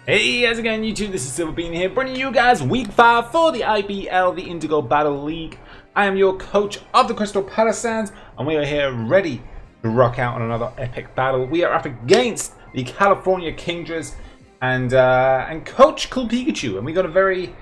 Hey, how's it going YouTube? This is SilverBeanie here, bringing you guys week 5 for the IBL, the Indigo Battle League. I am your coach of the Crystal Palossands, and we are here ready to rock out on another epic battle. We are up against the California Kingdras and Coach CoolPikachu, and we got a very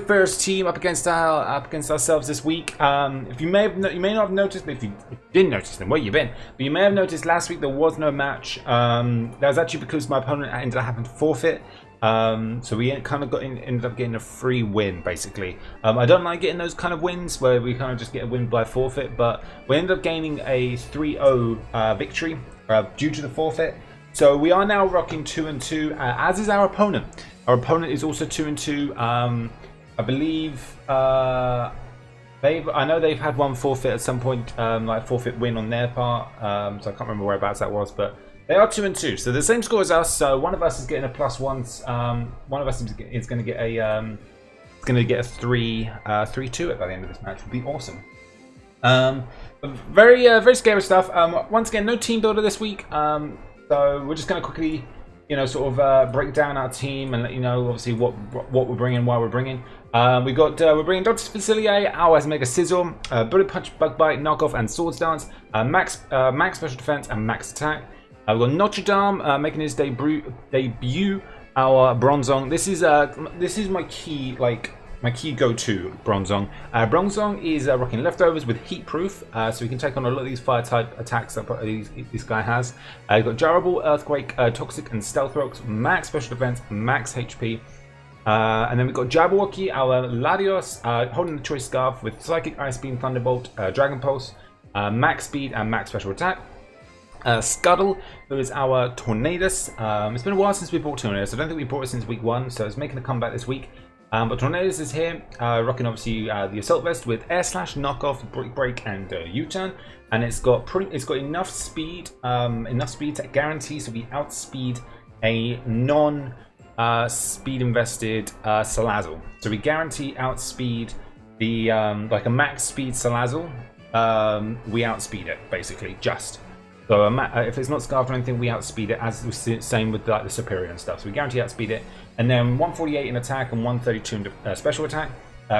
first team up against ourselves this week. If you may not have noticed, but if you didn't notice, then where you been? But you may have noticed last week there was no match. That was actually because my opponent ended up having to forfeit. So we kind of ended up getting a free win, basically. I don't like getting those kind of wins where we kind of just get a win by forfeit, but we ended up gaining a 3-0 victory due to the forfeit. So we are now rocking 2-2, as is our opponent. Our opponent is also 2-2. I believe I know they've had one forfeit at some point, like forfeit win on their part. So I can't remember whereabouts that was, but they are 2-2, so the same score as us. So one of us is getting a +1. One of us is going to get a 3-2 at the end of this match. Would be awesome. Very scary stuff. Once again, no team builder this week. So we're just going to quickly, sort of break down our team and let you know, obviously, what we're bringing, why we're bringing. We're bringing Dr. Facilier, our Mega Sizzle, Bullet Punch, Bug Bite, Knockoff, and Swords Dance, Max Special Defense, and Max Attack. We've got Notre Dame making his debut, our Bronzong. This is my key go-to Bronzong. Bronzong is rocking leftovers with heat proof, so we can take on a lot of these fire type attacks that this guy has. We've got Jarable, Earthquake, Toxic, and Stealth Rocks, Max Special Defense, Max HP. And then we've got Jabberwocky, our Latios, holding the Choice Scarf with Psychic, Ice Beam, Thunderbolt, Dragon Pulse, Max Speed, and Max Special Attack. Scuttle, who is our Tornadus. It's been a while since we bought Tornadus. I don't think we bought it since week 1, so it's making a comeback this week. But Tornadus is here, rocking obviously the Assault Vest with Air Slash, Knockoff, Break, and U-Turn, and it's got enough speed to guarantee, so we outspeed a non-speed invested Salazzle. So we guarantee outspeed the like a max speed Salazzle. We outspeed it basically just. So if it's not scarfed or anything, we outspeed it, as the same with like the superior and stuff. So we guarantee outspeed it. And then 148 in attack and 132 in special attack.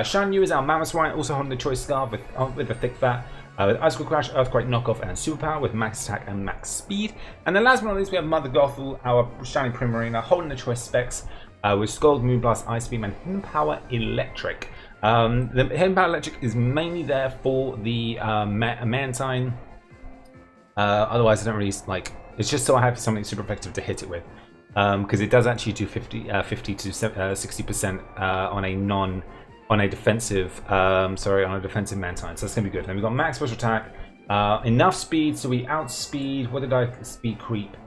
Shan Yu is our Mammoth Swine, also holding the Choice Scarf with the Thick Fat. With Icicle Crash, Earthquake, Knockoff, and Superpower with Max Attack and Max Speed. And then last but not least, we have Mother Gothel, our Shining Primarina, holding the Choice Specs with Scald, Moonblast, Ice Beam, and Hidden Power Electric. The Hidden Power Electric is mainly there for the Mantine. Otherwise, I don't really like. It's just so I have something super effective to hit it with, because it does actually do 50 to 60% on a defensive Mantine. So that's gonna be good. Then we've got Max Special Attack, enough speed, so we outspeed. What did I speed creep?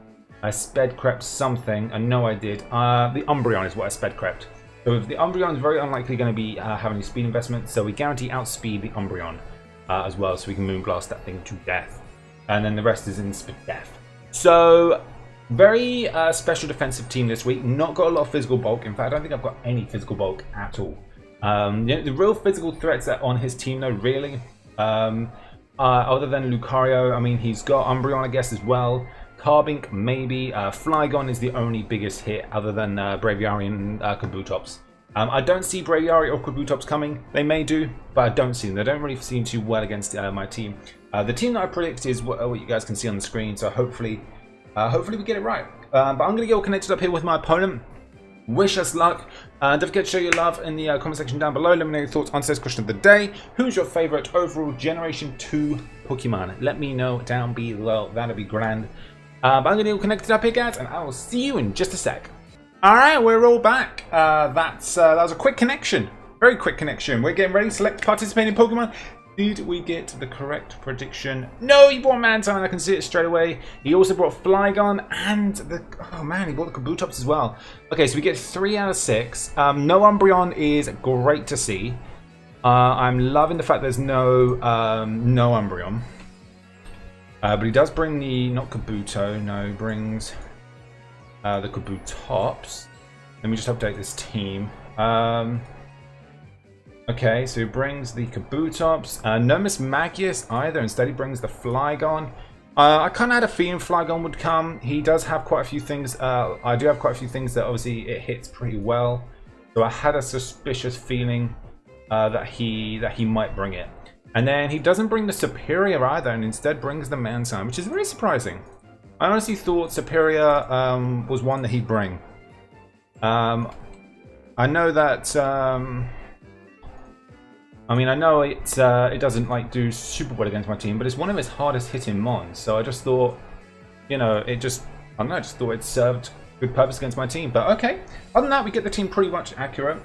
I sped crept something. I know I did. The Umbreon is what I sped crept. So if the Umbreon is very unlikely going to be having any speed investment, so we guarantee outspeed the Umbreon as well, so we can Moonblast that thing to death. And then the rest is instant death. So very special defensive team this week. Not got a lot of physical bulk. In fact, I don't think I've got any physical bulk at all. The real physical threats are on his team though, really. Other than Lucario, I mean, he's got Umbreon, I guess, as well. Carbink, maybe. Flygon is the only biggest hit other than Braviary and Kabutops. I don't see Braviary or Kabutops coming. They may do, but I don't see them. They don't really seem too well against my team. The team that I predict is what you guys can see on the screen, so hopefully we get it right. But I'm going to get all connected up here with my opponent. Wish us luck. Don't forget to show your love in the comment section down below. Let me know your thoughts on today's question of the day. Who's your favorite overall Generation 2 Pokemon? Let me know down below. That'd be grand. But I'm going to get all connected up here, guys, and I will see you in just a sec. Alright, we're all back. That was a quick connection. Very quick connection. We're getting ready to select participating Pokemon. Did we get the correct prediction? No, he brought Mantine. I can see it straight away. He also brought Flygon and oh man, he brought the Kabutops as well. Okay, so we get 3 out of 6. No Umbreon is great to see. I'm loving the fact there's no Umbreon. But he does bring the, not Kabuto, no, he brings the Kabutops. Let me just update this team. Okay, so he brings the Kabutops. No Miss Magius either. Instead, he brings the Flygon. I kind of had a feeling Flygon would come. He does have quite a few things. I do have quite a few things that obviously it hits pretty well. So I had a suspicious feeling that he might bring it. And then he doesn't bring the Superior either, and instead brings the Mantine, which is very surprising. I honestly thought Superior was one that he'd bring. I know that. I mean, I know it doesn't like do super well against my team, but it's one of his hardest hitting mons. So I just thought, you know, I don't know, I just thought it served good purpose against my team. But okay, other than that, we get the team pretty much accurate.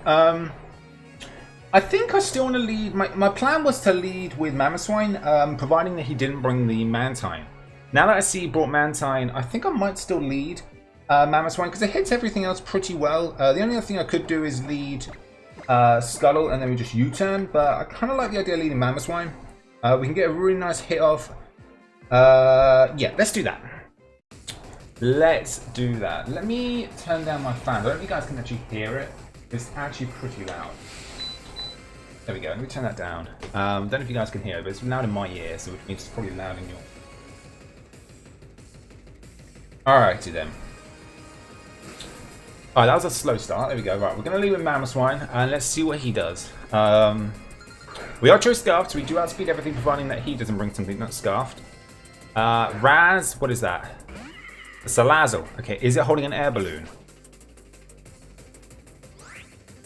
I think I still want to lead. My plan was to lead with Mamoswine, providing that he didn't bring the Mantine. Now that I see he brought Mantine, I think I might still lead Mamoswine because it hits everything else pretty well. The only other thing I could do is lead Scuttle and then we just U-turn, but I kind of like the idea of leading Mamoswine. We can get a really nice hit off. Yeah, let's do that. Let's do that. Let me turn down my fan. I don't know if you guys can actually hear it. It's actually pretty loud. There we go. Let me turn that down. Don't know if you guys can hear it, but it's loud in my ear, so which means it's probably loud in your. Alrighty then. Alright, that was a slow start. There we go. Right, we're going to leave with Mamoswine, and let's see what he does. We are Choice Scarfed, so we do outspeed everything, providing that he doesn't bring something that's Scarfed. Raz, what is that? Salazzle. Okay, is it holding an air balloon?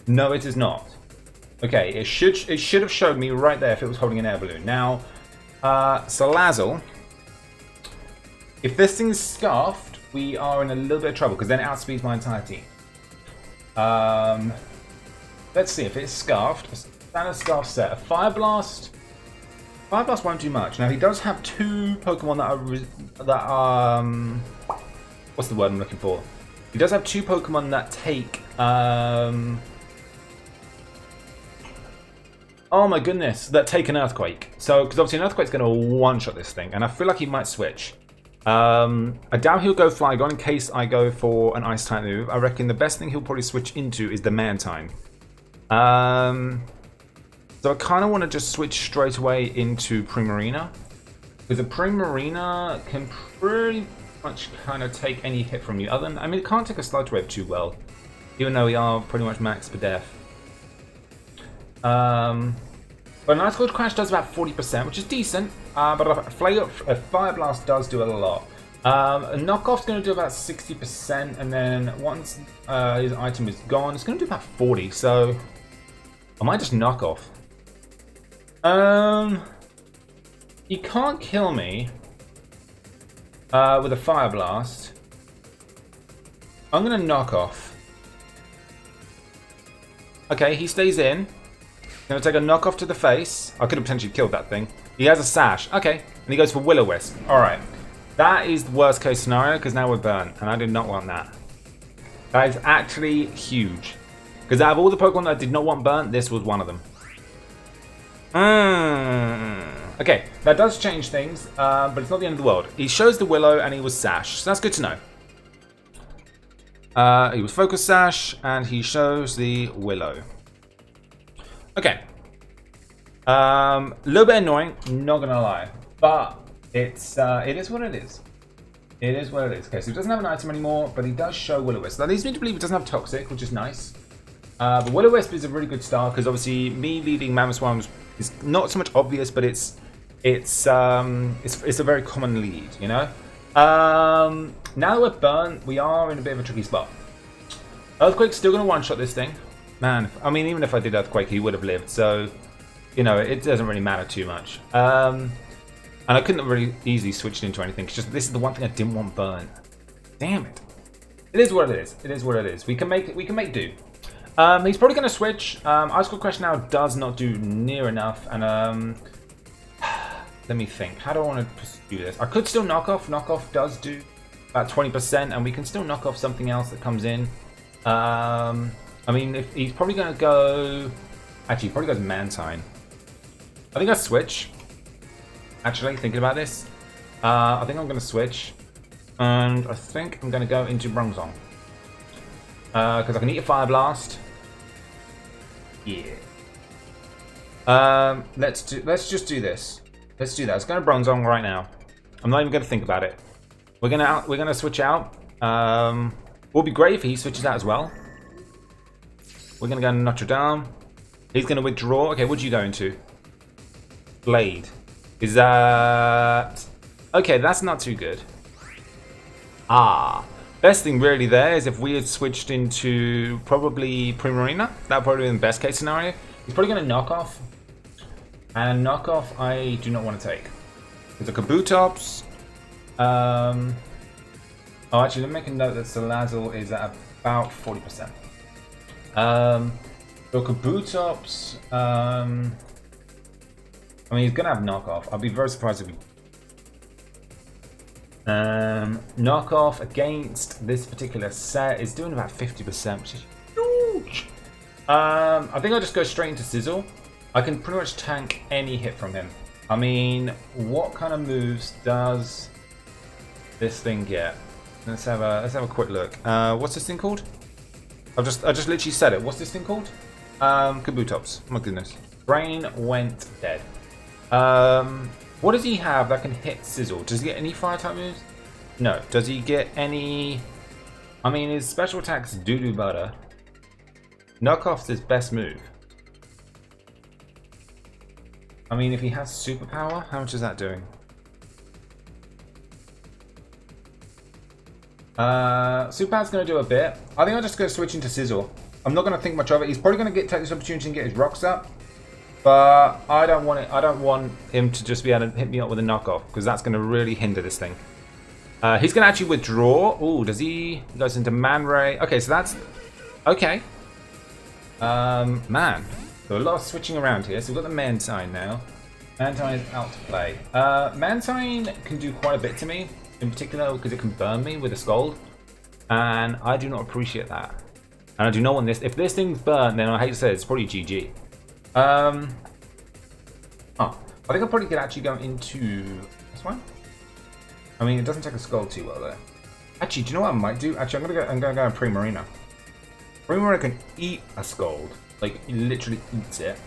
No, it is not. Okay, it should have showed me right there if it was holding an air balloon. Now, Salazzle, if this thing is Scarfed, we are in a little bit of trouble because then it outspeeds my entire team. Let's see if it's Scarfed. A standard Scarf set. A Fire Blast. Fire Blast won't do much. Now he does have two Pokemon that are what's the word I'm looking for? He does have two Pokemon that take oh my goodness, that take an Earthquake. So, because obviously an Earthquake's going to one-shot this thing, and I feel like he might switch. I doubt he'll go Flygon in case I go for an Ice type move. I reckon the best thing he'll probably switch into is the Mantine. So I kind of want to just switch straight away into Primarina. Because the Primarina can pretty much kind of take any hit from you. Other than, I mean, it can't take a Sludge Wave too well. Even though we are pretty much max for death. But an Ice Cold Crash does about 40%, which is decent. But a Fire Blast does do a lot. A Knockoff's going to do about 60%, and then once his item is gone, it's going to do about 40. So I might just knock off. He can't kill me with a Fire Blast. I'm going to knock off. Okay, he stays in. Going to take a knockoff to the face. I could have potentially killed that thing. He has a Sash. Okay. And he goes for Will-O-Wisp. Alright. That is the worst case scenario because now we're burnt. And I did not want that. That is actually huge. Because out of all the Pokemon that I did not want burnt, this was one of them. Okay. That does change things. But it's not the end of the world. He shows the Willow and he was Sash. So that's good to know. He was Focus Sash and he shows the Willow. Okay. A little bit annoying, not gonna lie, but it is what it is. It is what it is. Okay, so he doesn't have an item anymore, but he does show Will-O-Wisp. That leads me to believe he doesn't have Toxic, which is nice. But Will-O-Wisp is a really good start because obviously me leading Mamoswine is not so much obvious, but it's a very common lead, you know. Now that we're burnt, we are in a bit of a tricky spot. Earthquake's still gonna one-shot this thing. Man, I mean, even if I did Earthquake, he would have lived, so, you know, it doesn't really matter too much. And I couldn't have really easily switched into anything. It's just this is the one thing I didn't want burn. Damn it. It is what it is. It is what it is. We can make do. He's probably going to switch. Ice Cold Crash now does not do near enough. And let me think. How do I want to pursue this? I could still knock off. Knock off does do about 20%, and we can still knock off something else that comes in. I mean, if he's probably going to go... Actually, he probably goes Mantine. I think I'll switch. Actually, thinking about this. I think I'm going to switch. And I think I'm going to go into Bronzong. Because I can eat a Fire Blast. Yeah. Let's just do this. Let's do that. Let's go to Bronzong right now. I'm not even going to think about it. We're gonna switch out. Would be great if he switches out as well. We're gonna go to Notre Dame. He's gonna withdraw. Okay, what'd you go into? Blade. Is that okay? That's not too good. Best thing really there is if we had switched into probably Primarina. That would probably be the best case scenario. He's probably gonna knock off, and knock off I do not want to take. There's a Kabutops. Oh, actually, let me make a note that Salazzle is at about 40%. So Kabutops, I mean, he's gonna have knockoff. I'll be very surprised if he knockoff against this particular set is doing about 50%, which is huge. I think I'll just go straight into Sizzle. I can pretty much tank any hit from him. I mean, what kind of moves does this thing get? Let's have a quick look. What's this thing called? I just literally said it. What's this thing called? Kabutops. My goodness. Brain went dead. What does he have that can hit Sizzle? Does he get any fire type moves? No. Does he get any? I mean, his special attack's doo-doo butter. Knockoff's his best move. I mean, if he has superpower, how much is that doing? Superpower's going to do a bit. I think I'll just go switch into Sizzle. I'm not going to think much of it. He's probably going to take this opportunity and get his rocks up. But I don't want it. I don't want him to just be able to hit me up with a knockoff, because that's going to really hinder this thing. He's going to actually withdraw. Oh, does he? He goes into Man Ray. Okay, so that's okay. Man, so a lot of switching around here. So we've got the Mantine now. Mantine is out to play. Mantine can do quite a bit to me, in particular because it can burn me with a Scald, and I do not appreciate that. And I do not want this. If this thing's burnt, then I hate to say it, it's probably GG. I think I probably could actually go into this one. I mean, it doesn't take a Scald too well though. Actually, do you know what I might do? Actually, I'm gonna go Primarina. Primarina can eat a Scald, like he literally eats it,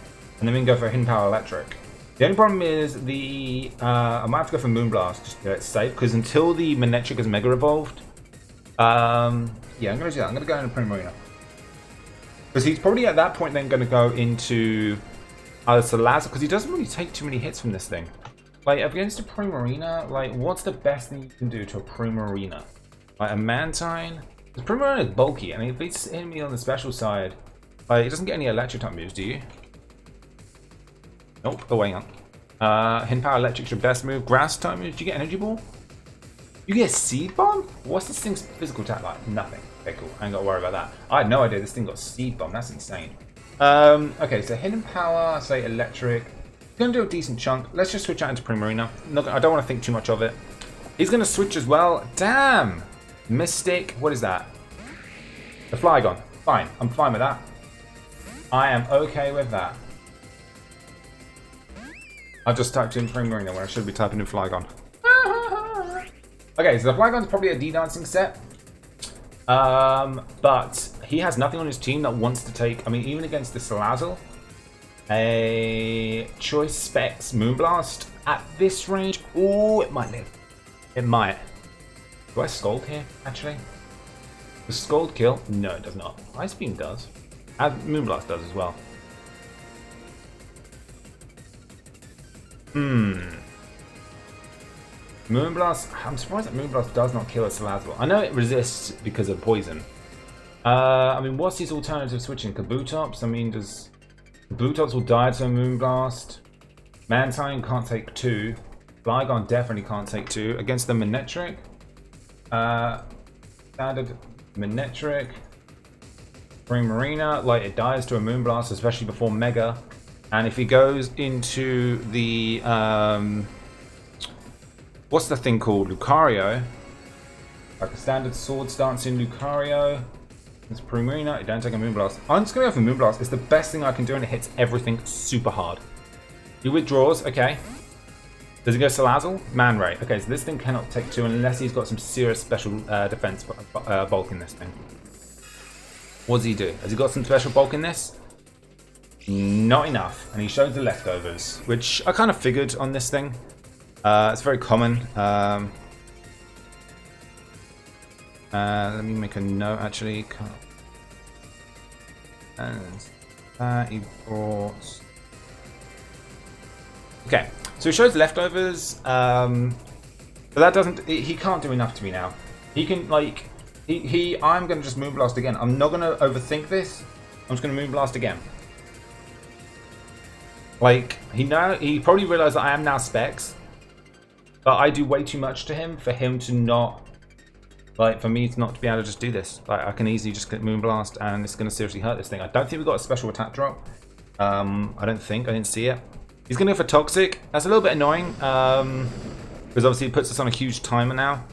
and then we can go for Hidden Power Electric. The only problem is I might have to go for Moonblast just to get it safe, because until the Manectric is Mega Evolved, yeah, I'm gonna do that. I'm gonna go into Primarina. Because he's probably at that point then going to go into either Salazzle, because he doesn't really take too many hits from this thing. Like, against a Primarina, like, what's the best thing you can do to a Primarina? Like, a Mantine? Because Primarina is bulky, and if he's hitting me on the special side, like, he doesn't get any electric type moves, do you? Nope. Oh, hang on. Hidden Power Electric's your best move. Grass type moves. Do you get Energy Ball? You get Seed Bomb? What's this thing's physical attack like? Nothing. Okay, cool. I ain't got to worry about that. I had no idea this thing got Seed Bomb. That's insane. Okay, so Hidden Power, say Electric. Gonna do a decent chunk. Let's just switch out into Primarina. I don't want to think too much of it. He's gonna switch as well. Damn! Mystic. What is that? The Flygon. Fine. I'm fine with that. I am okay with that. I've just typed in Primarina where I should be typing in Flygon. Okay, so the Flygon's probably a D-Dancing set. But he has nothing on his team that wants to take, I mean, even against the Salazzle, a Choice Specs Moonblast at this range. Oh, it might live. It might. Do I Scald here, actually? Does Scald kill? No, it does not. Ice Beam does. And Moonblast does as well. Moonblast, I'm surprised that Moonblast does not kill a Salazzle. I know it resists because of poison. I mean, what's his alternative switching? Kabutops? I mean, does Kabutops will die to a Moonblast? Mantine can't take 2. Flygon definitely can't take 2. Against the Manectric. Standard Manectric. Primarina, like it dies to a Moonblast, especially before Mega. And if he goes into the what's the thing called? Lucario. Like a standard Swords Dancing Lucario. It's Primarina, it don't take a Moonblast. I'm just gonna go for Moonblast. It's the best thing I can do and it hits everything super hard. He withdraws, okay. Does he go Salazzle? Man Ray. Okay, so this thing cannot take 2 unless he's got some serious special defense bulk in this thing. What does he do? Has he got some special bulk in this? Not enough. And he shows the leftovers, which I kind of figured on this thing. It's very common. Let me make a note actually. And he brought. Okay, so it shows leftovers. But that doesn't. He can't do enough to me now. He can like. I'm gonna just Moonblast again. I'm not gonna overthink this. I'm just gonna Moonblast again. Like he probably realized that I am now Specs, but I do way too much to him for him to not. Like, for me to not to be able to just do this. Like, I can easily just get Moonblast, and it's going to seriously hurt this thing. I don't think we've got a special attack drop. I don't think. I didn't see it. He's going to go for Toxic. That's a little bit annoying, because obviously it puts us on a huge timer now.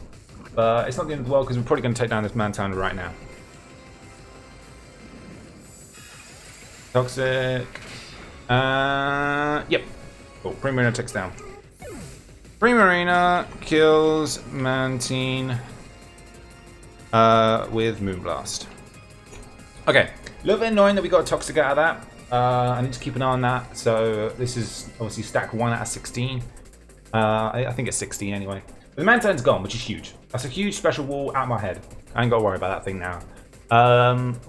But it's not the end of the world, because we're probably going to take down this Mantown right now. Toxic. Yep. Cool. Primarina takes down. Primarina kills Mantine. With Moonblast. Okay, a little bit annoying that we got a Toxic out of that. I need to keep an eye on that. So this is obviously stack 1 out of 16. I think it's 16 anyway. But the Mantine's gone, which is huge. That's a huge special wall out of my head. I ain't got to worry about that thing now.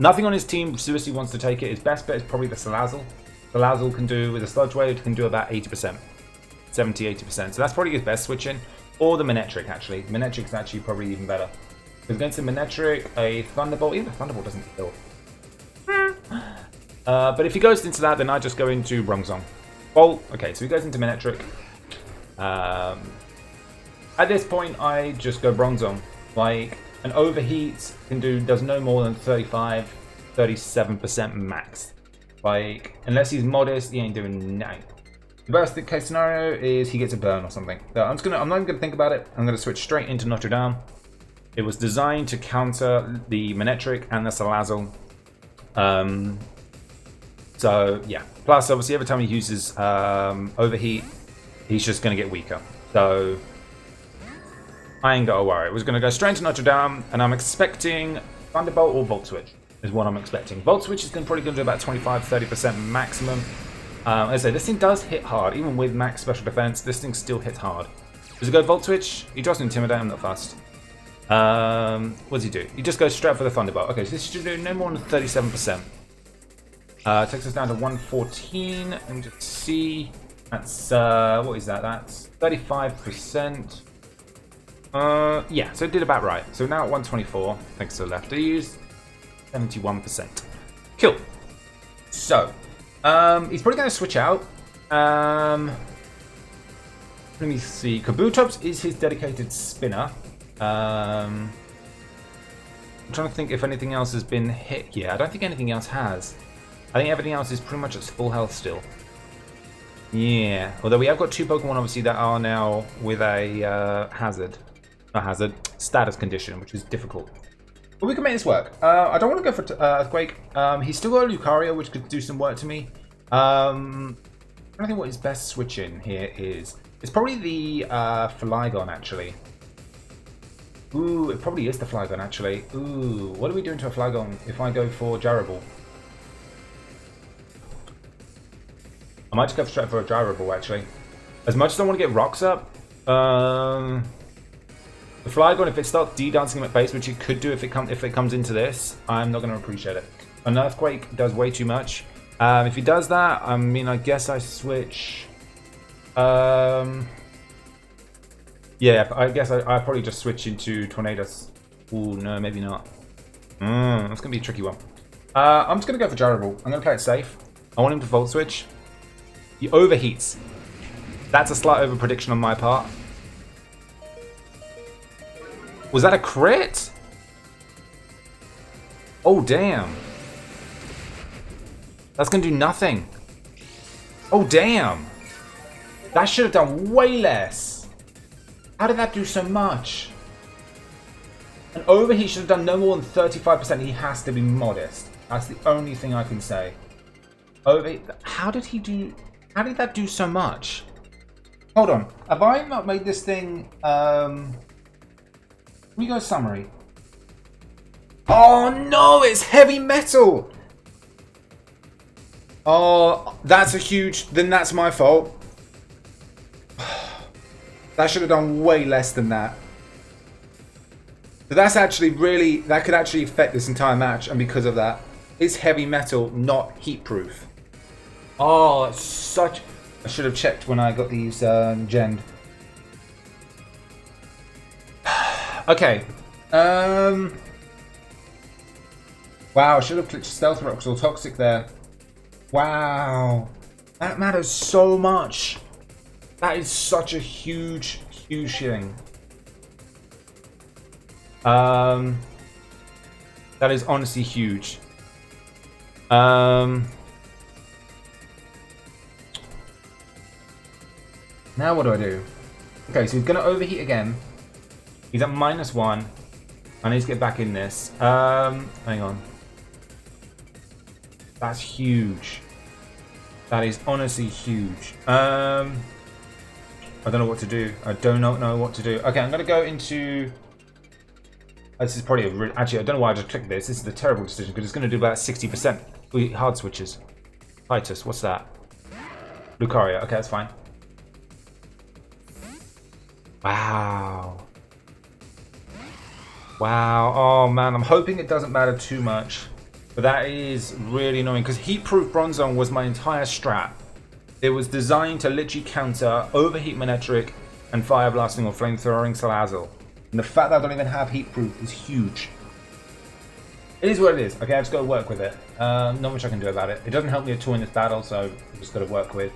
Nothing on his team seriously wants to take it. His best bet is probably the Salazzle. Salazzle can do, with a Sludge Wave, can do about 80%. 70-80%. So that's probably his best switching. Or the Manectric, actually. Manectric's actually probably even better. Because against a Manectric, a Thunderbolt, even a Thunderbolt doesn't kill. But if he goes into that, then I just go into Bronzong. Bolt, okay, so he goes into Manectric. At this point, I just go Bronzong. Like, an Overheat does no more than 35-37% max. Like, unless he's modest, he ain't doing nothing. The best case scenario is he gets a burn or something. So I'm not even gonna think about it. I'm gonna switch straight into Notre Dame. It was designed to counter the Manectric and the Salazzle. So yeah. Plus, obviously, every time he uses Overheat, he's just going to get weaker. So I ain't got to worry. We're going to go straight into Notre Dame, and I'm expecting Thunderbolt or Volt Switch is what I'm expecting. Volt Switch is probably going to do about 25-30% maximum. As I say, this thing does hit hard. Even with max special defense, this thing still hits hard. Does it go Volt Switch? He doesn't intimidate, I'm not fast. What does he do? He just goes straight for the Thunderbolt. Okay, so this should do no more than 37%. Takes us down to 114. Let me just see. That's, what is that? That's 35%. Yeah, so it did about right. So now at 124, thanks to the lefties. 71%. Cool. So, he's probably going to switch out. Let me see. Kabutops is his dedicated spinner. I'm trying to think if anything else has been hit yet. I don't think anything else has. I think everything else is pretty much at full health still. Yeah. Although we have got 2 Pokemon obviously that are now with a status condition, which is difficult. But we can make this work. I don't want to go for Earthquake. He's still got a Lucario, which could do some work to me. I don't think what his best switch in here is. It's probably the Flygon, actually. Ooh, it probably is the Flygon, actually. Ooh, what are we doing to a Flygon if I go for Gyrable? I might just go straight for a Gyrable, actually. As much as I want to get rocks up, the Flygon, if it starts D-dancing him at base, which it could do if it comes into this, I'm not going to appreciate it. An Earthquake does way too much. If he does that, I mean, I guess I switch. Yeah, I guess I probably just switch into Tornadus. Ooh, no, maybe not. That's going to be a tricky one. I'm just going to go for Gyrable. I'm going to play it safe. I want him to Volt Switch. He overheats. That's a slight over prediction on my part. Was that a crit? Oh, damn. That's going to do nothing. Oh, damn. That should have done way less. How did that do so much? An overheat should have done no more than 35%. He has to be modest. That's the only thing I can say. Overheat. How did he do... How did that do so much? Hold on. Have I not made this thing... Let me go summary. Oh no, it's heavy metal! Oh, that's a huge... Then that's my fault. That should have done way less than that. So that's actually really, that could actually affect this entire match, and because of that, it's heavy metal, not heat proof. Oh, it's such... I should have checked when I got these genned. Okay. Wow, I should have clicked Stealth Rocks or Toxic there. Wow. That matters so much. That is such a huge, huge thing. That is honestly huge. Now what do I do? Okay, so he's gonna overheat again. He's at -1. I need to get back in this. Hang on. That's huge. That is honestly huge. I don't know what to do. I do not know what to do. Okay, I'm gonna go into... This is probably a... Actually, I don't know why I just clicked this. This is a terrible decision because it's gonna do about 60%. Hard switches. Titus, what's that? Lucaria. Okay, that's fine. Wow. Wow. Oh man, I'm hoping it doesn't matter too much. But that is really annoying because Heatproof Bronzong was my entire strat. It was designed to literally counter Overheat Manectric and Fire Blasting or Flamethrowing Salazzle. And the fact that I don't even have Heatproof is huge. It is what it is. Okay, I've just got to work with it. Not much I can do about it. It doesn't help me at all in this battle, so I've just got to work with.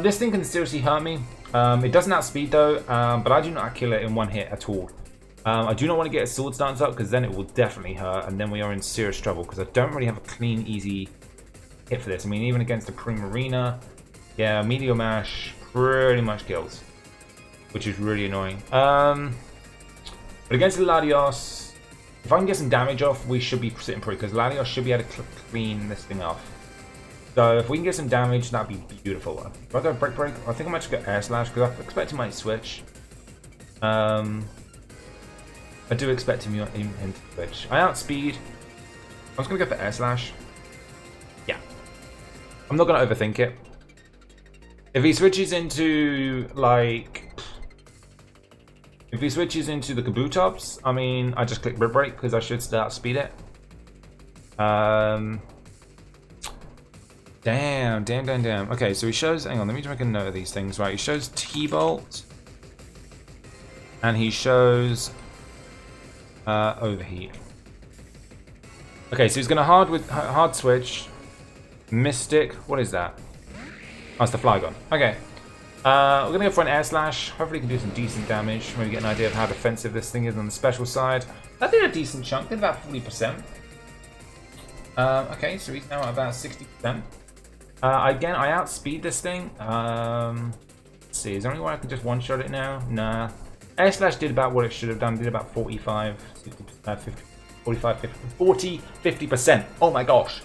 This thing can seriously hurt me. It doesn't outspeed though, but I do not kill it in one hit at all. I do not want to get a Swords Dance up because then it will definitely hurt, and then we are in serious trouble because I don't really have a clean, easy hit for this. I mean, even against the Primarina, yeah, Meteor Mash pretty much kills, which is really annoying. But against the Latios, if I can get some damage off, we should be sitting pretty because Latios should be able to clean this thing off. So if we can get some damage, that'd be beautiful. If I go Break, I think I might just go Air Slash because I expect he might switch. I do expect him to switch. I outspeed. I'm just going to go for Air Slash. Yeah. I'm not going to overthink it. If he switches into, like... If he switches into the Kabutops, I mean, I just click Rip Break because I should still outspeed it. Damn. Okay, so he shows... Hang on, let me just make a note of these things. Right, he shows T-Bolt. And he shows... Overheat. Okay, so he's gonna hard switch. Mystic. What is that? Oh, it's the Flygon. Okay. We're gonna go for an Air Slash. Hopefully, we can do some decent damage. Maybe get an idea of how defensive this thing is on the special side. That did a decent chunk. Did about 40%. Okay, so he's now at about 60%. Again, I outspeed this thing. Let's see. Is there any way I can just one-shot it now? Nah. Air Slash did about what it should have done. Did about 45, 50, 50, 45, 50, 40, 50%. Oh my gosh.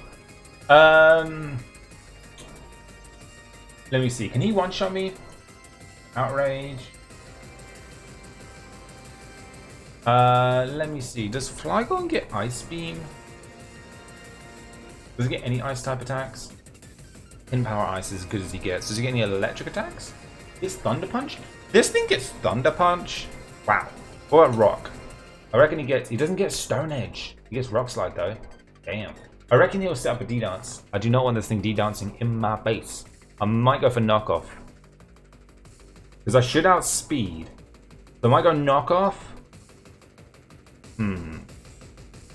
Let me see. Can he one-shot me? Outrage. Let me see. Does Flygon get Ice Beam? Does he get any Ice type attacks? In Power Ice is as good as he gets. Does he get any electric attacks? Is Thunder Punch? This thing gets Thunder Punch? Wow. What about Rock? I reckon he doesn't get Stone Edge. He gets Rock Slide though. Damn. I reckon he'll set up a D-Dance. I do not want this thing D-Dancing in my base. I might go for Knockoff. Because I should outspeed. So I might go Knockoff.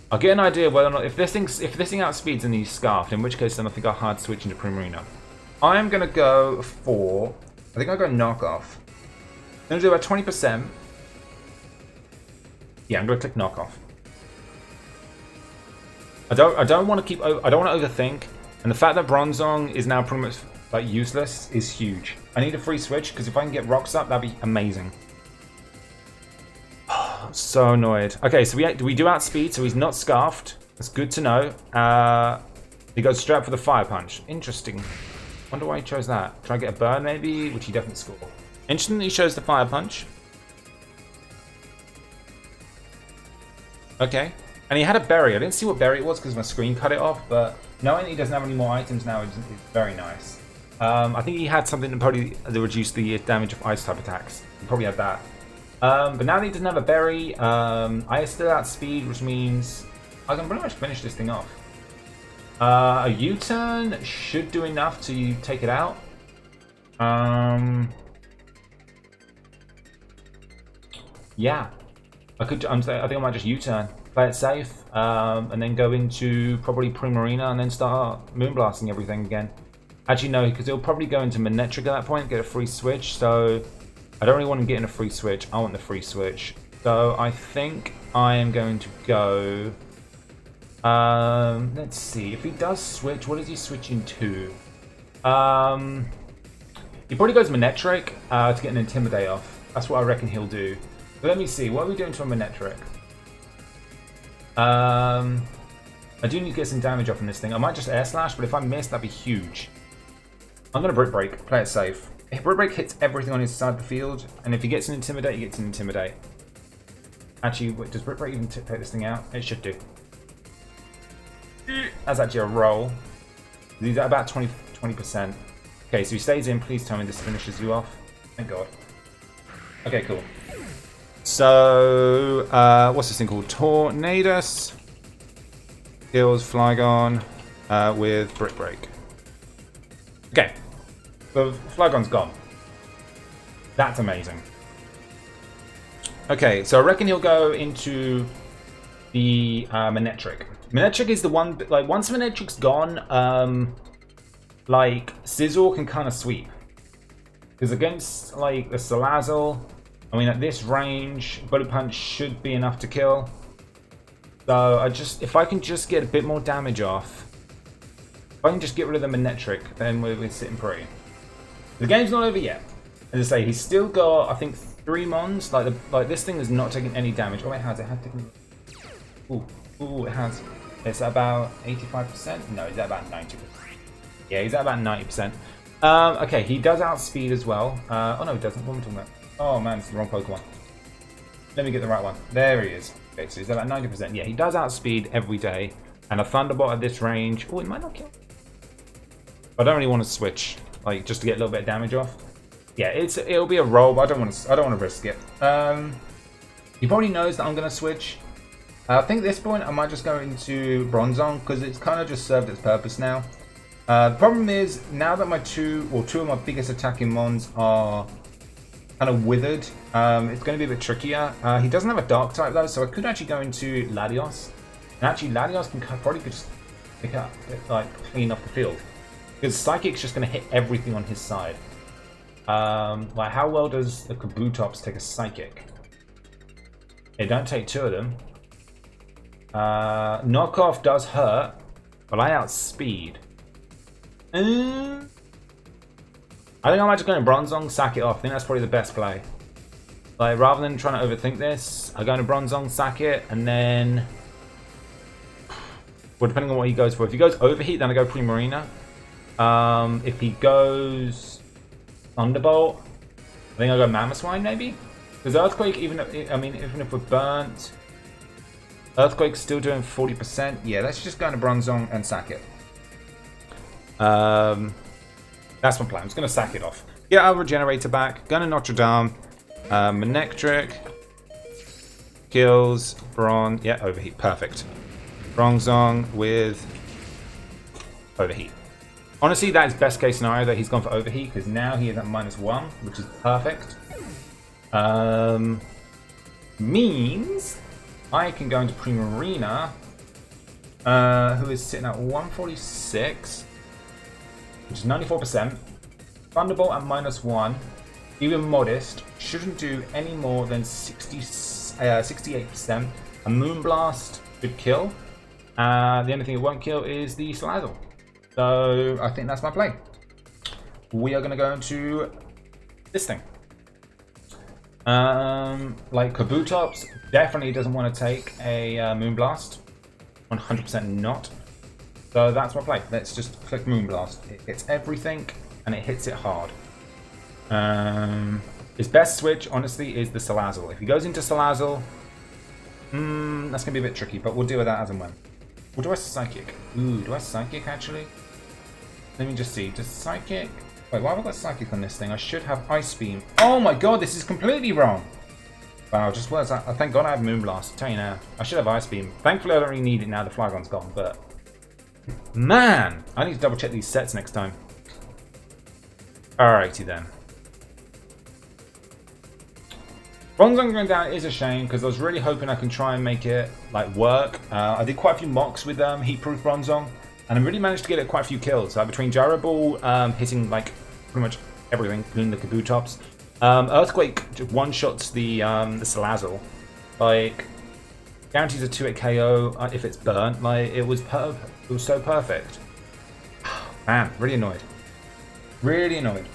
I'll get an idea of whether or not if this thing outspeeds and he's scarfed, in which case then I think I'll hard switch into Primarina. I am gonna go for I think I'll go Knockoff. I'm gonna do about 20%. Yeah, I'm gonna click Knockoff. I don't want to overthink, and the fact that Bronzong is now pretty much like useless is huge. I need a free switch because if I can get rocks up, that'd be amazing. I'm so annoyed. Okay, so we do outspeed, so he's not scarfed. That's good to know. He goes straight up for the Fire Punch. Interesting. Wonder why he chose that. Try to get a burn maybe, which he definitely scored. Interesting that he chose the Fire Punch. Okay. And he had a berry. I didn't see what berry it was because my screen cut it off, but knowing he doesn't have any more items now is very nice. I think he had something that probably reduced the damage of ice type attacks. He probably had that. But now that he doesn't have a berry, I still outspeed, which means I can pretty much finish this thing off. A U-turn should do enough to take it out. Yeah, I think I might just U-turn, play it safe, and then go into probably Primarina and then start moonblasting everything again. Actually, no, because he'll probably go into Manectric at that point, get a free switch. So I don't really want him getting a free switch. I want the free switch. So I think I am going to go. Let's see if he does switch. What is he switching to? He probably goes Manectric to get an Intimidate off. That's what I reckon he'll do. But let me see. What are we doing to a Manectric? I do need to get some damage off on this thing. I might just Air Slash, but if I miss, that'd be huge. I'm going to Brick Break. Play it safe. If Brick Break hits everything on his side of the field, and if he gets an Intimidate, he gets an Intimidate. Actually, wait, does Brick Break even take this thing out? It should do. That's actually a roll. He's at about 20%. Okay, so he stays in. Please tell me this finishes you off. Thank God. Okay, cool. So, what's this thing called? Tornadus. Kills Flygon with Brick Break. Okay. So Flygon's gone. That's amazing. Okay, so I reckon he'll go into the Manectric. Manectric is the one, like, once Manectric's gone, like, Sizzle can kind of sweep. Because against, like, the Salazzle, I mean, at this range, Bullet Punch should be enough to kill. So, if I can just get a bit more damage off, if I can just get rid of the Manectric, then we're sitting pretty. The game's not over yet. As I say, he's still got, I think, 3 Mons. Like this thing is not taking any damage. Oh, it has. It has taken. Ooh, it has. It's at about 85%. No, he's at about 90%. Yeah, he's at about 90%. Okay, he does outspeed as well. Oh no, he doesn't. What am I talking about? Oh man, it's the wrong Pokemon. Let me get the right one. There he is. Okay, so he's at about 90%. Yeah, he does outspeed every day. And a Thunderbolt at this range. Oh, it might not kill. I don't really want to switch, like, just to get a little bit of damage off. Yeah, it'll be a roll, but I don't want to risk it. He probably knows that I'm going to switch. I think at this point I might just go into Bronzong because it's kind of just served its purpose now. The problem is now that two of my biggest attacking Mons are kind of withered, it's going to be a bit trickier. He doesn't have a Dark type though, so I could actually go into Latios. And actually Latios can probably just pick up, like, clean off the field. Because Psychic's just going to hit everything on his side. Like, how well does the Kabutops take a Psychic? They don't take 2 of them. Knockoff does hurt, but I outspeed. I think I might just go in Bronzong, sack it off. I think that's probably the best play. Like, rather than trying to overthink this, I go into Bronzong, sack it, and then... Well, depending on what he goes for. If he goes Overheat, then I go Primarina. If he goes Thunderbolt, I think I'll go Mamoswine maybe? Because Earthquake, even if we're burnt, Earthquake's still doing 40%. Yeah, let's just go into Bronzong and sack it. That's my plan. I'm just going to sack it off. Get our Regenerator back. Go to Notre Dame. Manectric. Kills. Bronze. Yeah, Overheat. Perfect. Bronzong with Overheat. Honestly, that is best case scenario that he's gone for Overheat, because now he is at -1, which is perfect. Means I can go into Primarina, who is sitting at 146, which is 94%. Thunderbolt at -1, even modest, shouldn't do any more than 68%. A Moonblast should kill. The only thing it won't kill is the Salazzle. So I think that's my play. We are going to go into this thing. Like Kabutops definitely doesn't want to take a Moonblast. 100% not. So that's my play. Let's just click Moonblast. It hits everything and it hits it hard. His best switch, honestly, is the Salazzle. If he goes into Salazzle, that's going to be a bit tricky, but we'll deal with that as and when. Or do I Psychic? Ooh, do I Psychic actually? Let me just see. Does Psychic Wait, why have I got Psychic on this thing? I should have Ice Beam. Oh my god, this is completely wrong. Wow, just words. Thank god I have Moonblast. I'll tell you now. I should have Ice Beam. Thankfully I don't really need it now the Flygon's gone, but... Man! I need to double check these sets next time. Alrighty then. Bronzong going down is a shame because I was really hoping I can try and make it like work. I did quite a few mocks with Heat-Proof Bronzong, and I really managed to get it quite a few kills. Between Gyro Ball hitting like pretty much everything, including the Kabutops. Earthquake one-shots the Salazzle. Like, guarantees a 2-hit KO if it's burnt. Like, it was so perfect. Man, really annoyed. Really annoyed.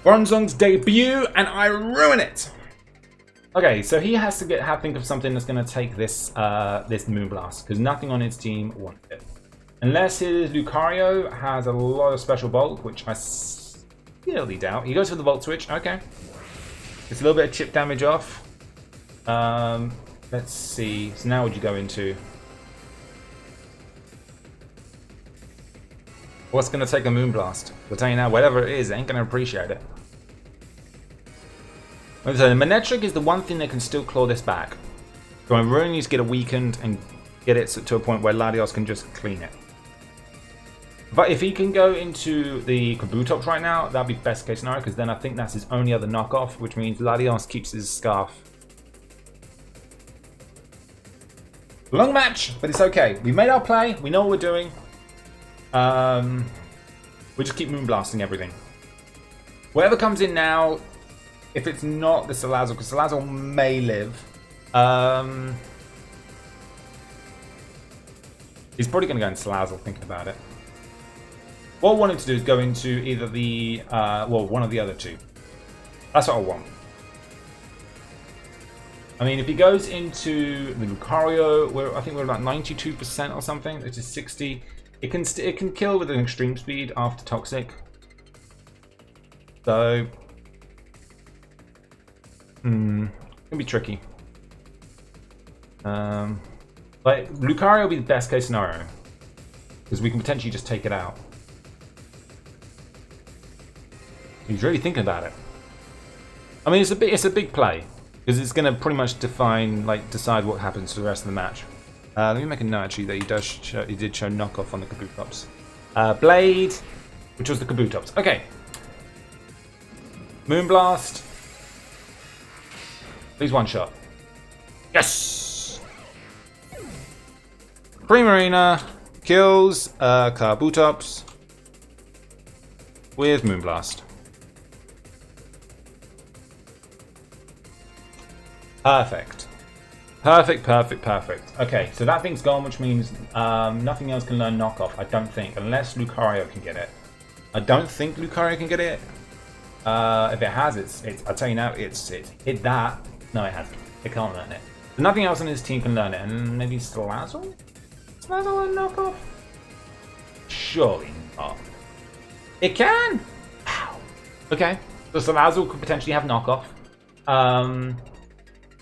Bronzong's debut, and I ruin it! Okay, so he has to think of something that's going to take this this Moonblast, because nothing on his team wants it. Unless his Lucario has a lot of special bulk, which I really doubt. He goes for the Volt Switch, okay. It's a little bit of chip damage off. Let's see, so now what would you go into? What's going to take a Moonblast? I'll tell you now, whatever it is, ain't going to appreciate it. So the Manectric is the one thing that can still claw this back. So I really need to get it weakened and get it to a point where Latios can just clean it. But if he can go into the Kabutops right now, that'd be best case scenario, because then I think that's his only other knockoff, which means Latios keeps his Scarf. Long match, but it's okay. We made our play, we know what we're doing. We just keep Moonblasting everything. Whatever comes in now, if it's not the Salazzle, because Salazzle may live, he's probably going to go into Salazzle, thinking about it. What I wanted to do is go into either the, well, one of the other two. That's what I want. I mean, if he goes into the Lucario, I think we're about 92% or something, which is 60. It can kill with an extreme speed after Toxic. So, it's gonna be tricky. Like Lucario will be the best case scenario because we can potentially just take it out. He's really thinking about it. I mean, it's a big play because it's going to pretty much decide what happens for the rest of the match. Let me make a note actually that he did show knockoff on the Kabutops. Blade, which was the Kabutops. Okay. Moonblast. Please one shot. Yes! Primarina kills Kabutops with Moonblast. Perfect. Perfect. Okay, so that thing's gone, which means nothing else can learn knockoff, I don't think, unless Lucario can get it. I don't think Lucario can get it. If it has, it's I'll tell you now, it's hit that. No, it hasn't. It can't learn it. So nothing else on his team can learn it, and maybe Salazzle? Salazzle a knockoff? Surely not. It can! Wow. Okay, so Salazzle could potentially have knockoff.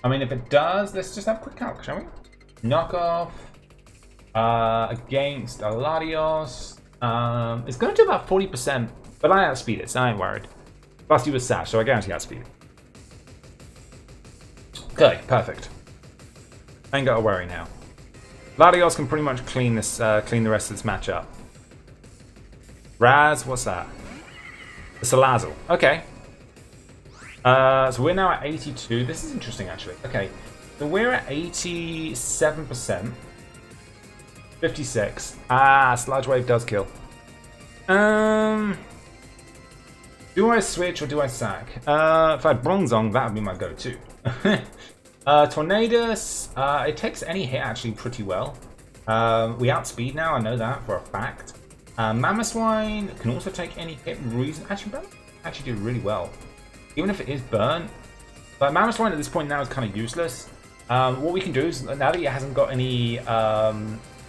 I mean, if it does, let's just have a quick calc, shall we? Knockoff against Latios. It's going to do about 40%, but I outspeed it, so I ain't worried. Plus, you was Sash, so I guarantee I outspeed it. Okay, perfect. I ain't got to worry now. Latios can pretty much clean the rest of this match up. Raz, what's that? The Salazzle. Okay. So we're now at 82. This is interesting, actually. Okay, so we're at 87%. 56. Sludge Wave does kill. Do I switch or do I sack? If I had Bronzong, that would be my go-to. Tornadus, it takes any hit actually pretty well. We outspeed now, I know that for a fact. Mamoswine can also take any hit. Actually do really well. Even if it is burnt. But Mamoswine at this point now is kind of useless. What we can do is, now that it hasn't got any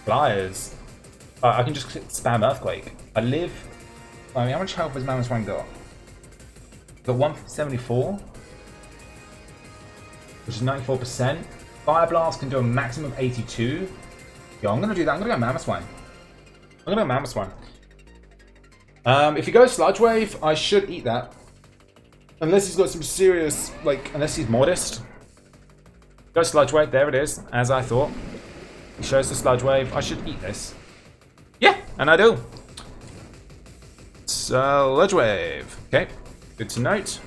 flyers, I can just spam Earthquake. I mean, how much health has Mamoswine got? Got 174, which is 94%. Fire Blast can do a maximum of 82. Yo, I'm gonna do that. I'm gonna go Mamoswine. If he goes Sludge Wave, I should eat that. Unless he's got some serious, like, unless he's modest. Go Sludge Wave, there it is, as I thought. He shows the Sludge Wave. I should eat this. Yeah, and I do. Sludge Wave. Okay, good to note.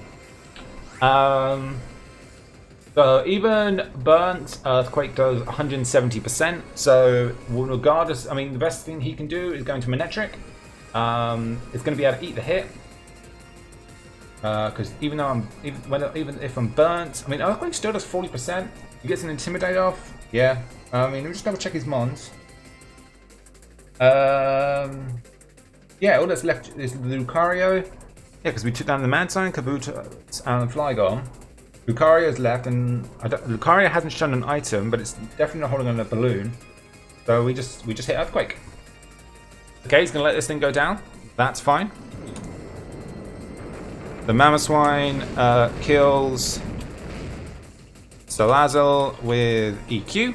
So even Burnt Earthquake does 170%. So regardless, I mean, the best thing he can do is going to Manectric. It's going to be able to eat the hit. Because even though even if I'm burnt, I mean, Earthquake still does 40%. He gets an Intimidate off. Yeah. I mean, let me just double check his mons. Yeah, all that's left is the Lucario. Yeah, because we took down the Mansign, Kabuto, and Flygon. Lucario's left, and Lucario hasn't shown an item, but it's definitely not holding on a balloon. So we just hit Earthquake. Okay, he's gonna let this thing go down. That's fine. The Mamoswine kills Salazzle with EQ.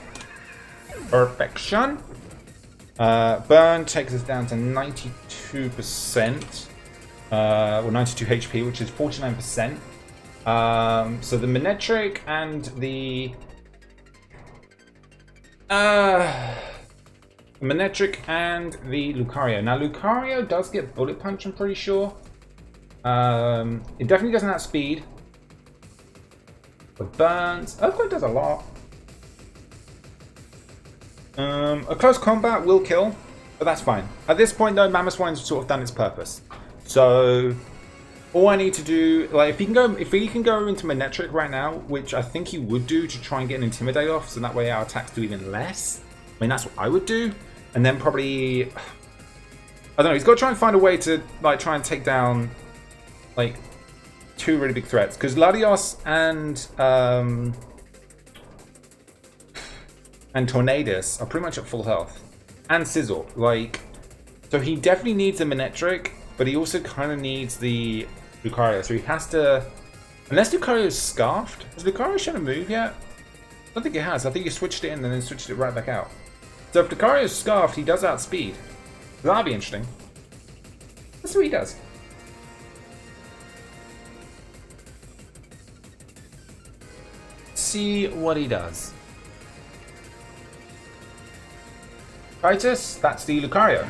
Perfection. Burn takes us down to 92%. Or 92 HP, which is 49%. So the Manectric and the Lucario. Now Lucario does get Bullet Punch, I'm pretty sure. It definitely doesn't have speed. But burns. Earthquake does a lot. A close combat will kill, but that's fine. At this point though, Mamoswine's sort of done its purpose. So all I need to do, like, if he can go into Manectric right now, which I think he would do to try and get an Intimidate off, so that way our attacks do even less. I mean, that's what I would do. And then probably, I don't know, he's got to try and find a way to, like, try and take down, like, two really big threats. Because Latios and Tornadus are pretty much at full health. And Sizzle, like, so he definitely needs a Manectric, but he also kind of needs the Lucario. So he has to, unless Lucario is Scarfed. Has Lucario shown a move yet? I don't think it has. I think he switched it in and then switched it right back out. So if Lucario is Scarfed, he does outspeed. So that'll be interesting. Let's see what he does. See what he does. Titus, that's the Lucario.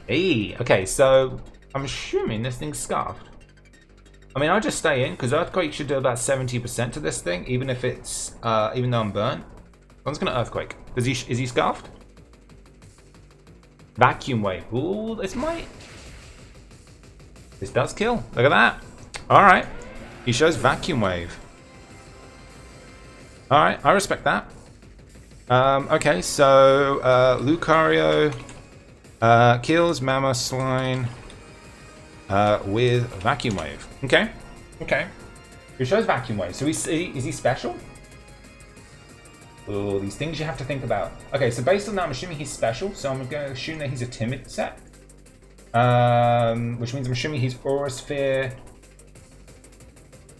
Hey, okay, so I'm assuming this thing's Scarfed. I mean, I'll just stay in because Earthquake should do about 70% to this thing, even if it's even though I'm burnt. I'm just gonna Earthquake. Is he Scarfed? Vacuum Wave. Ooh, this does kill. Look at that. All right, he shows Vacuum Wave. All right, I respect that. Okay, so Lucario kills Mamoswine with Vacuum Wave. Okay, okay. He shows Vacuum Wave. So is he special? Oh, these things you have to think about. Okay, so based on that, I'm assuming he's special. So I'm going to assume that he's a Timid set. Which means I'm assuming he's Aura Sphere.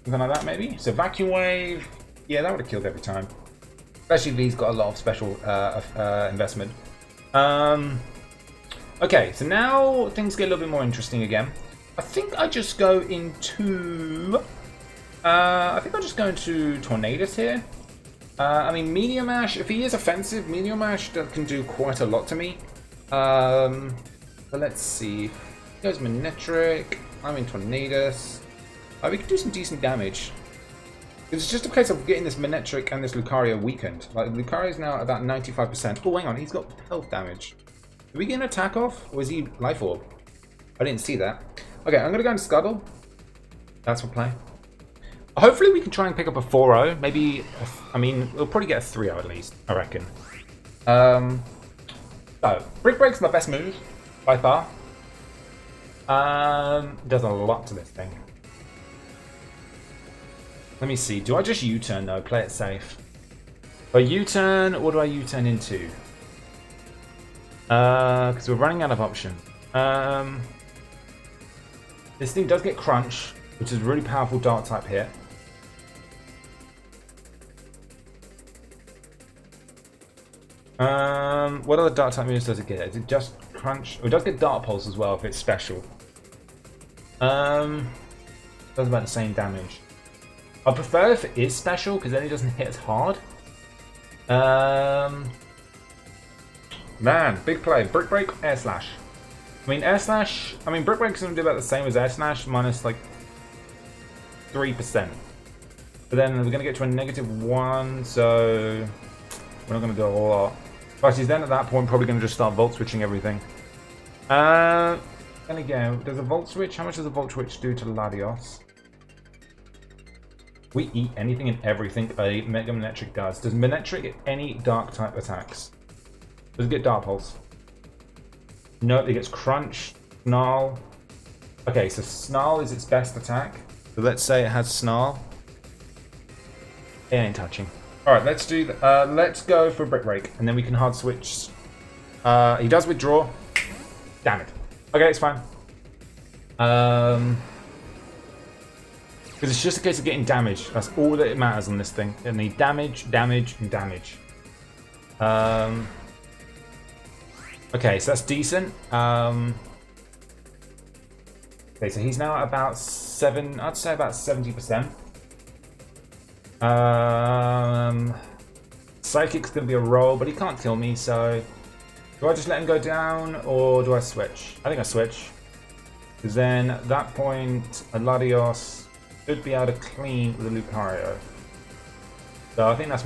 Something like that, maybe. So Vacuum Wave. Yeah, that would have killed every time. Especially if he's got a lot of special investment. Okay, so now things get a little bit more interesting again. I think I just go into... Tornadus here. I mean, Meteor Mash, if he is offensive, Meteor Mash can do quite a lot to me. But let's see. Here's Manectric. I'm in Tornadus. We can do some decent damage. It's just a case of getting this Manectric and this Lucario weakened. Like, Lucario's now at about 95%. Oh, hang on, he's got health damage. Did we get an attack off? Or is he Life Orb? I didn't see that. Okay, I'm going to go into Scuttle. That's for play. Hopefully we can try and pick up a 4-0. Maybe, I mean, we'll probably get a 3-0 at least, I reckon. So, Brick Break's my best move, by far. Does a lot to this thing. Let me see. Do I just U-turn though? Play it safe. If I U-turn, what do I U-turn into? Because we're running out of option. This thing does get Crunch, which is a really powerful Dark type hit. What other Dark type moves does it get? Is it just Crunch? Oh, it does get Dark Pulse as well if it's special. Does about the same damage. I prefer if it is special because then it doesn't hit as hard. Man, big play. Brick Break, Air Slash. I mean, Air Slash. I mean, Brick Break's gonna do about the same as Air Slash, minus like 3%. But then we're gonna get to a -1, so we're not gonna do a whole lot. But he's then at that point probably gonna just start volt switching everything. Then again, does a volt switch? How much does a volt switch do to Latios? We eat anything and everything a Mega Manectric does. Does Manectric get any dark type attacks? Does it get Dark Pulse? No, it gets Crunch, Snarl. Okay, so Snarl is its best attack. So let's say it has Snarl. It ain't touching. Alright, let's do let's go for Brick Break, and then we can hard switch. He does withdraw. Damn it. Okay, it's fine. Because it's just a case of getting damage. That's all that it matters on this thing. It needs damage, damage, and damage. Okay, so that's decent. Okay, so he's now at about I'd say about 70%. Psychic's gonna be a roll, but he can't kill me, so do I just let him go down or do I switch? I think I switch. Because then at that point, Latios should be able to clean with a Lucario. So I think that's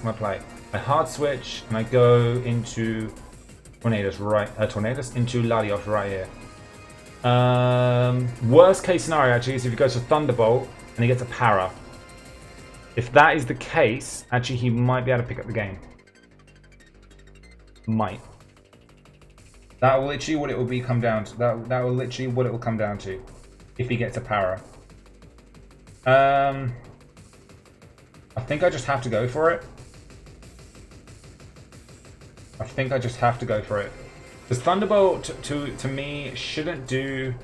my play. I hard switch and I go into Tornadus into Latios right here. Worst case scenario actually is if he goes for Thunderbolt and he gets a Para. If that is the case, actually he might be able to pick up the game. Might. That will literally what it will come down to. That will literally what it will come down to. If he gets a Para. I think I just have to go for it. Because Thunderbolt to me shouldn't do,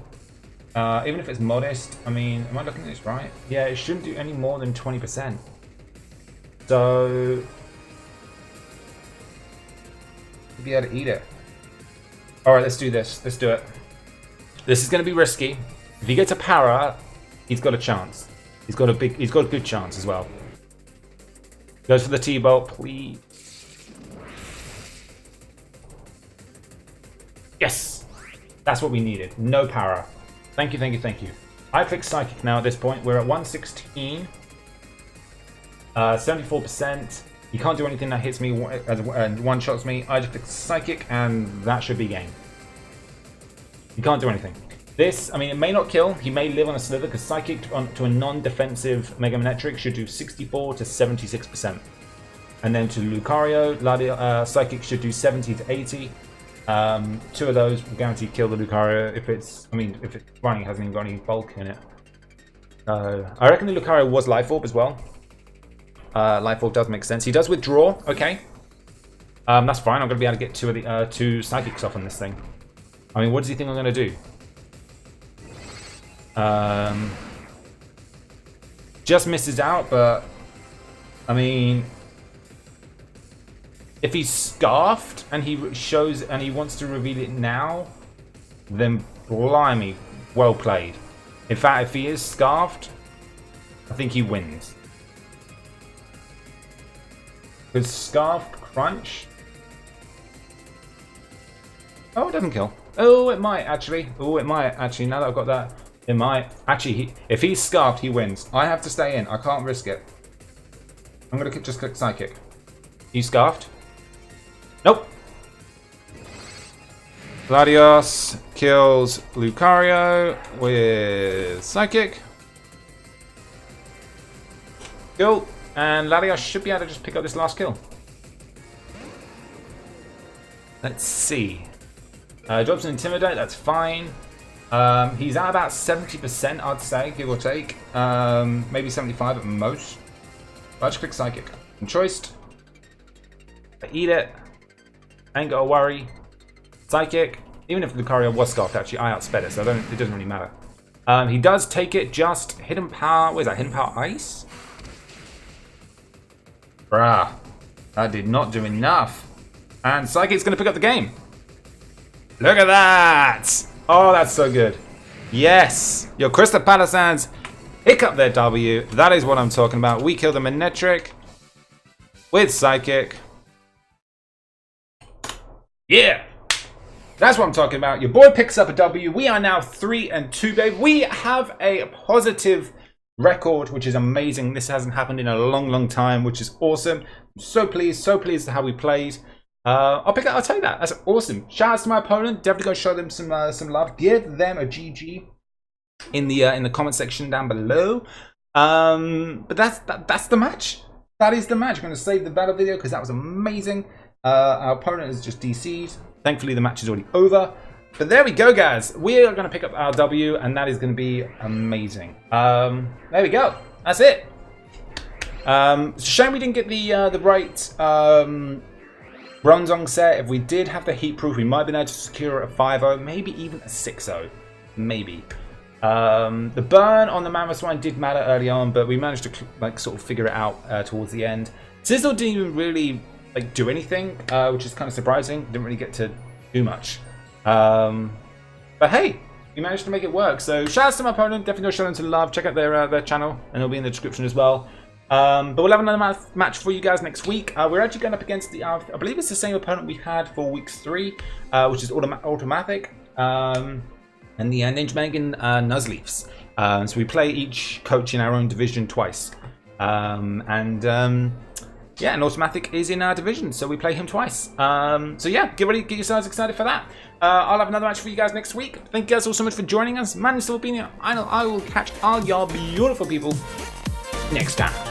even if it's modest. I mean, am I looking at this right? Yeah, it shouldn't do any more than 20%. So you'll be able to eat it. All right, let's do this. Let's do it. This is going to be risky. If he gets a Para, he's got a chance. He's got a good chance as well. Goes for the T-Bolt, please. Yes! That's what we needed. No Para. Thank you, thank you, thank you. I click Psychic now at this point. We're at 116. 74%. You can't do anything that hits me and one-shots me. I just click Psychic and that should be game. You can't do anything. This, I mean, it may not kill. He may live on a sliver because Psychic to a non-defensive Mega Manectric should do 64 to 76%. And then to Lucario, Psychic should do 70 to 80. Two of those will guaranteed kill the Lucario if it's running, hasn't even got any bulk in it. I reckon the Lucario was Life Orb as well. Life Orb does make sense. He does withdraw, okay. That's fine, I'm going to be able to get two Psychics off on this thing. I mean, what does he think I'm going to do? Just misses out, but I mean, if he's Scarfed and he shows and he wants to reveal it now, then blimey, well played. In fact, if he is Scarfed, I think he wins. Because Scarfed Crunch. Oh, it doesn't kill. Oh, it might actually. Oh, it might actually. Now that I've got that, it might actually. If he's Scarfed, he wins. I have to stay in. I can't risk it. I'm gonna just click Psychic. He's Scarfed. Nope. Latios kills Lucario with Psychic. Kill. And Latios should be able to just pick up this last kill. Let's see. Drops an Intimidate, that's fine. He's at about 70%, I'd say, give or take. Maybe 75 at most. But I just click Psychic. I'm choiced. I eat it. Ain't gotta worry. Psychic. Even if Lucario was Scarfed, actually, I outsped it, so it doesn't really matter. He does take it, just Hidden Power. What is that? Hidden Power Ice? Bruh. That did not do enough. And Psychic's gonna pick up the game. Look at that! Oh, that's so good. Yes. Your Crystal Palossands pick up their W. That is what I'm talking about. We kill them in Netric with Psychic. Yeah. That's what I'm talking about. Your boy picks up a W. We are now 3-2, babe. We have a positive record, which is amazing. This hasn't happened in a long time, which is awesome. I'm so pleased with how we played. I'll tell you that. That's awesome. Shout out to my opponent. Definitely go show them some love. Give them a GG in the comment section down below. But that's the match. That is the match. I'm going to save the battle video because that was amazing. Our opponent is just DC'd. Thankfully, the match is already over. But there we go, guys. We are going to pick up our W, and that is going to be amazing. There we go. That's it. It's a shame we didn't get the right Bronzong set. If we did have the heat proof, we might have been able to secure a 5-0, maybe even a 6-0. Maybe. The burn on the Mammoth Swine did matter early on, but we managed to sort of figure it out towards the end. Sizzle didn't even really do anything, which is kind of surprising. Didn't really get to do much. But hey, we managed to make it work. So shout out to my opponent. Definitely go show them some love. Check out their channel, and it'll be in the description as well. But we'll have another match for you guys next week. We're actually going up against I believe it's the same opponent we had for week 3, which is Automatic, and the Ninja Megan Nuzleafs. So we play each coach in our own division twice. Yeah, and Automatic is in our division, so we play him twice. So yeah, get yourselves excited for that. I'll have another match for you guys next week. Thank you guys all so much for joining us. My name is SilverBeanie. I will catch all y'all beautiful people next time.